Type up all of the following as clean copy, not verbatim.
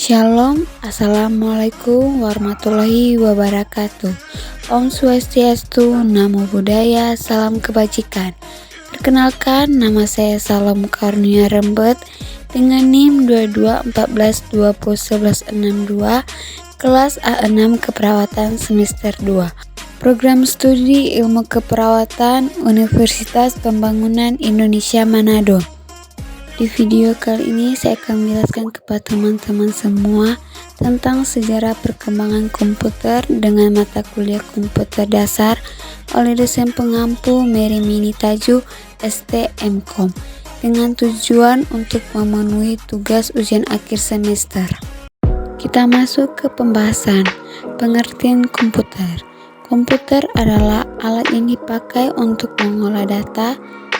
Shalom, Assalamualaikum warahmatullahi wabarakatuh. Om Swastiastu, Namo Buddhaya, Salam Kebajikan. Perkenalkan, nama saya Salom Karunia Rembet dengan NIM 2214201162, kelas A6 Keperawatan semester 2. Program studi Ilmu Keperawatan Universitas Pembangunan Indonesia Manado. Di video kali ini saya akan menjelaskan kepada teman-teman semua tentang sejarah perkembangan komputer dengan mata kuliah komputer dasar oleh dosen pengampu Mary Mini Taju STMkom dengan tujuan untuk memenuhi tugas ujian akhir semester. Kita masuk ke pembahasan pengertian komputer. Komputer adalah alat yang dipakai untuk mengolah data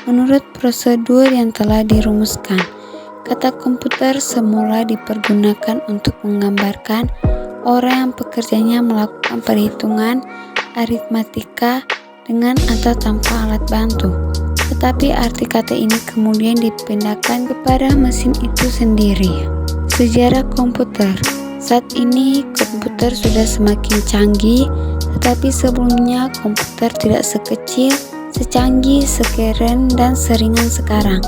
menurut prosedur yang telah dirumuskan. Kata komputer semula dipergunakan untuk menggambarkan orang yang pekerjaannya melakukan perhitungan aritmatika dengan atau tanpa alat bantu. Tetapi arti kata ini kemudian dipindahkan kepada mesin itu sendiri. Sejarah komputer. Saat ini komputer sudah semakin canggih, tetapi sebelumnya komputer tidak sekecil, secanggih, sekeren, dan seringan sekarang.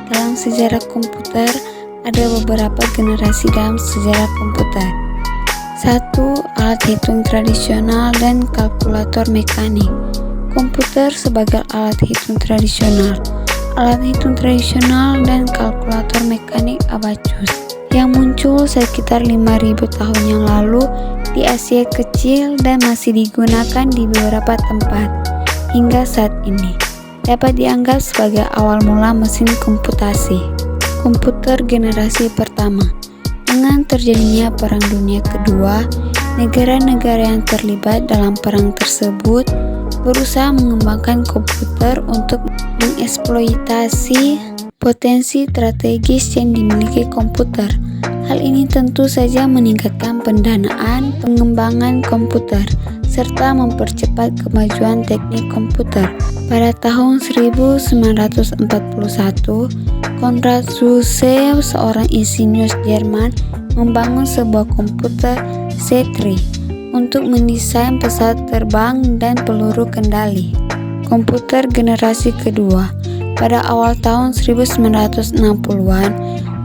Dalam sejarah komputer, ada beberapa generasi dalam sejarah komputer. 1. Alat hitung tradisional dan kalkulator mekanik. Komputer sebagai alat hitung tradisional. Alat hitung tradisional dan kalkulator mekanik abacus yang muncul sekitar 5.000 tahun yang lalu di Asia Kecil dan masih digunakan di beberapa tempat hingga saat ini, dapat dianggap sebagai awal mula mesin komputasi. Komputer generasi pertama. Dengan terjadinya Perang Dunia Kedua, negara-negara yang terlibat dalam perang tersebut berusaha mengembangkan komputer untuk mengeksploitasi potensi strategis yang dimiliki komputer. Hal ini tentu saja meningkatkan pendanaan pengembangan komputer serta mempercepat kemajuan teknik komputer. Pada tahun 1941, Konrad Zuse, seorang insinyur Jerman, membangun sebuah komputer C3 untuk mendesain pesawat terbang dan peluru kendali. Komputer generasi kedua. Pada awal tahun 1960-an,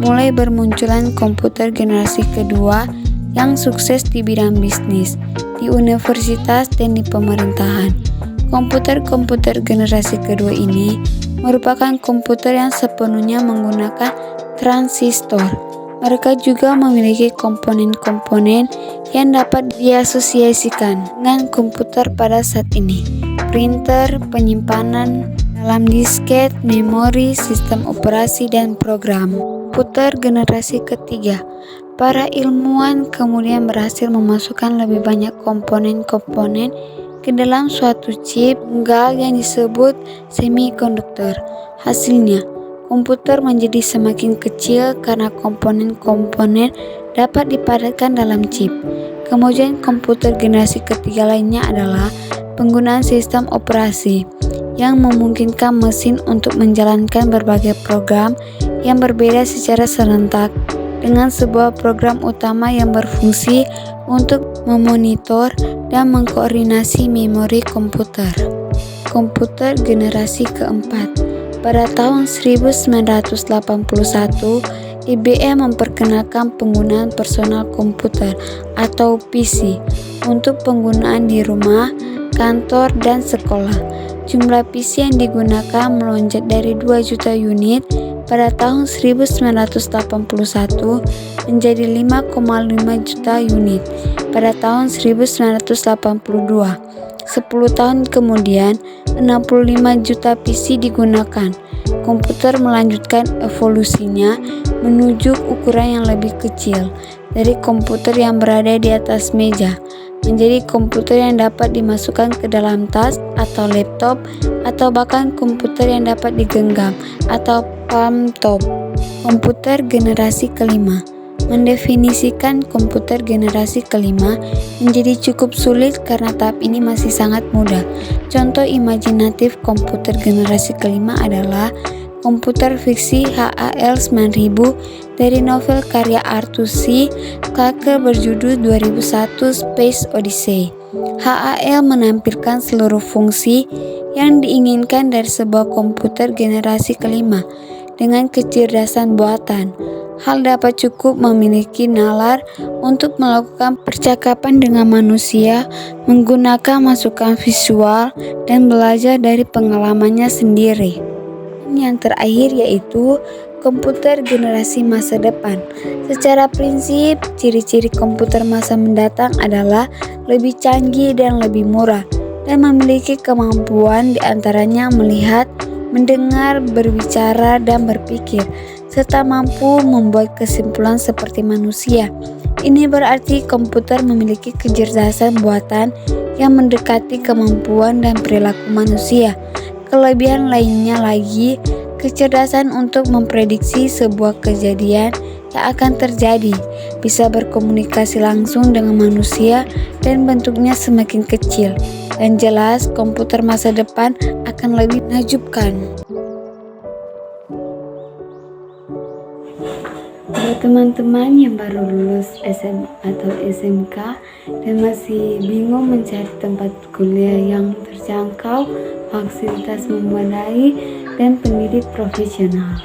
mulai bermunculan komputer generasi kedua yang sukses di bidang bisnis, di universitas dan di pemerintahan. Komputer-komputer generasi kedua ini merupakan komputer yang sepenuhnya menggunakan transistor. Mereka juga memiliki komponen-komponen yang dapat diasosiasikan dengan komputer pada saat ini. Printer, penyimpanan dalam disket, memori, sistem operasi, dan program. Komputer generasi ketiga. Para ilmuwan kemudian berhasil memasukkan lebih banyak komponen-komponen ke dalam suatu chip tunggal yang disebut semikonduktor. Hasilnya, komputer menjadi semakin kecil karena komponen-komponen dapat dipadatkan dalam chip. Kemudian komputer generasi ketiga lainnya adalah penggunaan sistem operasi yang memungkinkan mesin untuk menjalankan berbagai program yang berbeda secara serentak dengan sebuah program utama yang berfungsi untuk memonitor dan mengkoordinasi memori komputer. Komputer generasi keempat. Pada tahun 1981, IBM memperkenalkan penggunaan personal komputer atau PC untuk penggunaan di rumah, kantor, dan sekolah. Jumlah PC yang digunakan melonjak dari 2 juta unit pada tahun 1981 menjadi 5,5 juta unit pada tahun 1982. 10 tahun kemudian, 65 juta PC digunakan. Komputer melanjutkan evolusinya menuju ukuran yang lebih kecil dari komputer yang berada di atas meja, menjadi komputer yang dapat dimasukkan ke dalam tas atau laptop, atau bahkan komputer yang dapat digenggam atau palm top. Komputer generasi kelima. Mendefinisikan komputer generasi kelima menjadi cukup sulit karena tahap ini masih sangat mudah. Contoh imajinatif komputer generasi kelima adalah komputer fiksi HAL 9000 dari novel karya Arthur C. Clarke berjudul 2001 Space Odyssey. HAL menampilkan seluruh fungsi yang diinginkan dari sebuah komputer generasi kelima dengan kecerdasan buatan. HAL dapat cukup memiliki nalar untuk melakukan percakapan dengan manusia, menggunakan masukan visual, dan belajar dari pengalamannya sendiri. Yang terakhir yaitu komputer generasi masa depan. Secara prinsip, ciri-ciri komputer masa mendatang adalah lebih canggih dan lebih murah, dan memiliki kemampuan diantaranya melihat, mendengar, berbicara, dan berpikir, serta mampu membuat kesimpulan seperti manusia. Ini berarti komputer memiliki kecerdasan buatan yang mendekati kemampuan dan perilaku manusia. Kelebihan lainnya lagi, kecerdasan untuk memprediksi sebuah kejadian yang akan terjadi, bisa berkomunikasi langsung dengan manusia, dan bentuknya semakin kecil. Dan jelas, komputer masa depan akan lebih menakjubkan. Buat teman-teman yang baru lulus SMA atau SMK dan masih bingung mencari tempat kuliah yang terjangkau, fasilitas memadai, dan pendidik profesional,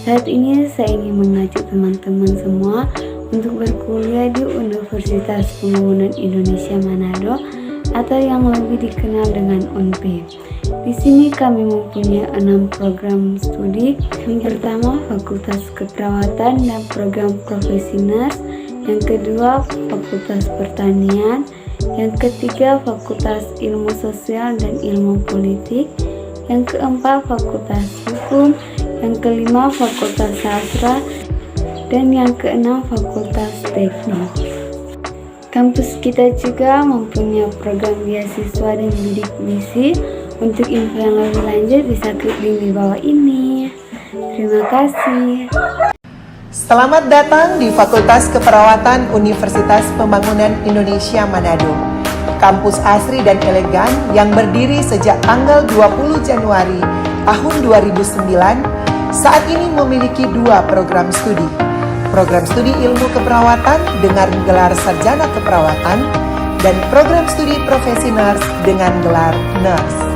saat ini saya ingin mengajak teman-teman semua untuk berkuliah di Universitas Pembangunan Indonesia Manado atau yang lebih dikenal dengan UNPI. Di sini kami mempunyai 6 program studi. Yang pertama, Fakultas Keperawatan dan Program Profesi Nurse. Yang kedua, Fakultas Pertanian. Yang ketiga, Fakultas Ilmu Sosial dan Ilmu Politik. Yang keempat, Fakultas Hukum. Yang kelima, Fakultas Sastra. Dan yang keenam, Fakultas Teknik. Kampus kita juga mempunyai program beasiswa dan bidik misi. Untuk info yang lebih lanjut bisa klik link di bawah ini. Terima kasih. Selamat datang di Fakultas Keperawatan Universitas Pembangunan Indonesia Manado. Kampus asri dan elegan yang berdiri sejak tanggal 20 Januari tahun 2009, saat ini memiliki 2 program studi. Program studi ilmu keperawatan dengan gelar sarjana keperawatan dan program studi profesi nurse dengan gelar nurse.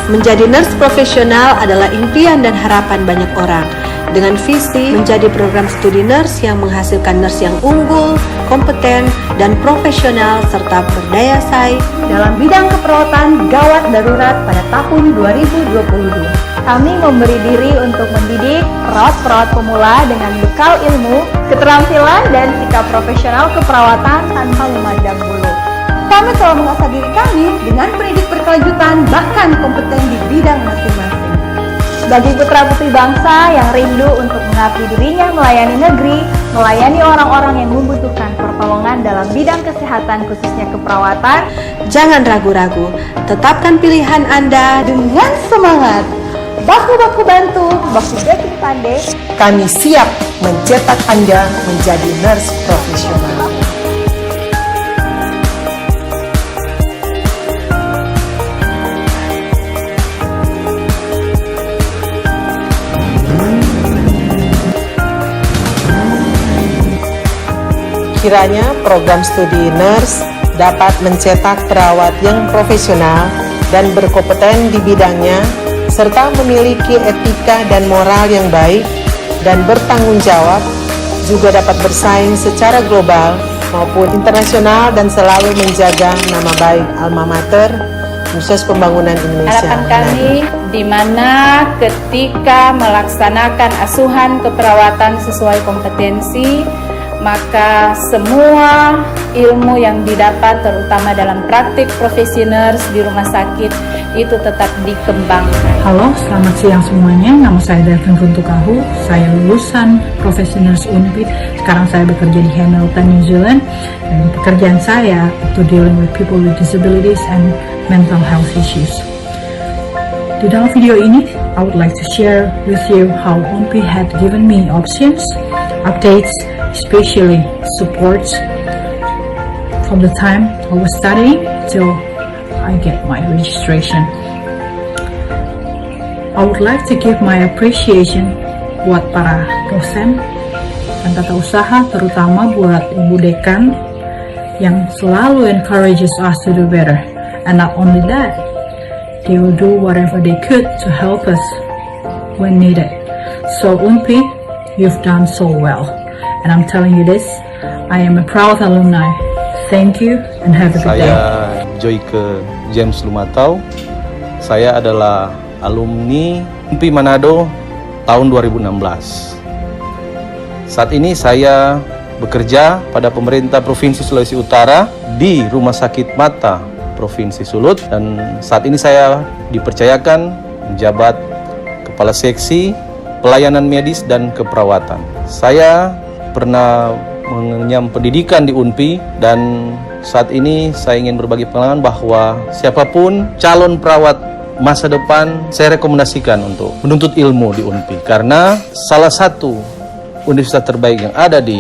Menjadi nurse profesional adalah impian dan harapan banyak orang. Dengan visi menjadi program studi nurse yang menghasilkan nurse yang unggul, kompeten, dan profesional serta berdaya saing dalam bidang keperawatan gawat darurat pada tahun 2022. Kami memberi diri untuk mendidik perawat-perawat pemula dengan bekal ilmu, keterampilan, dan sikap profesional keperawatan tanpa memandang bulu. Kami telah mengasah diri kami dengan pendidik berkelanjutan bahkan kompeten di bidang masing-masing. Bagi putra-putri bangsa yang rindu untuk mengabdi dirinya melayani negeri, melayani orang-orang yang membutuhkan pertolongan dalam bidang kesehatan khususnya keperawatan, jangan ragu-ragu, tetapkan pilihan Anda dengan semangat. Baku-baku bantu, baku beki pandai. Kami siap mencetak Anda menjadi nurse profesional. Kiranya program studi nurse dapat mencetak perawat yang profesional dan berkompeten di bidangnya, serta memiliki etika dan moral yang baik dan bertanggung jawab, juga dapat bersaing secara global maupun internasional dan selalu menjaga nama baik alma mater Universitas Pembangunan Indonesia. Harapan kami di mana ketika melaksanakan asuhan keperawatan sesuai kompetensi, maka semua ilmu yang didapat terutama dalam praktik profesi nurse di rumah sakit itu tetap dikembangkan. Halo, selamat siang semuanya. Nama saya Devin Runtukahu. Saya lulusan profesi nurse UNPI. Sekarang saya bekerja di Hamilton, New Zealand. Dan pekerjaan saya itu dealing with people with disabilities and mental health issues. Di dalam video ini, I would like to share with you how UNPI had given me options, updates, especially supports from the time I was studying till I get my registration. I would like to give my appreciation buat para dosen dan tata usaha, terutama buat Ibu Dekan yang selalu encourages us to do better. And not only that, they will do whatever they could to help us when needed. So UNPI, you've done so well. And I'm telling you this, I am a proud alumni. Thank you and have a good day. Saya Joyke James Lumatau. Saya adalah alumni UNPI Manado tahun 2016. Saat ini saya bekerja pada pemerintah Provinsi Sulawesi Utara di Rumah Sakit Mata Provinsi Sulut, dan saat ini saya dipercayakan menjabat Kepala Seksi Pelayanan Medis dan Keperawatan. Saya pernah mengenyam pendidikan di UNPI, dan saat ini saya ingin berbagi pengalaman bahwa siapapun calon perawat masa depan saya rekomendasikan untuk menuntut ilmu di UNPI, karena salah satu universitas terbaik yang ada di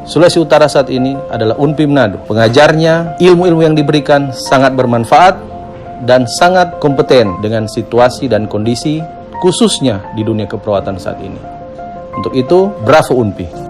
Sulawesi Utara saat ini adalah UNPI Manado. Pengajarnya, ilmu-ilmu yang diberikan sangat bermanfaat dan sangat kompeten dengan situasi dan kondisi khususnya di dunia keperawatan saat ini. Untuk itu, bravo UNPI.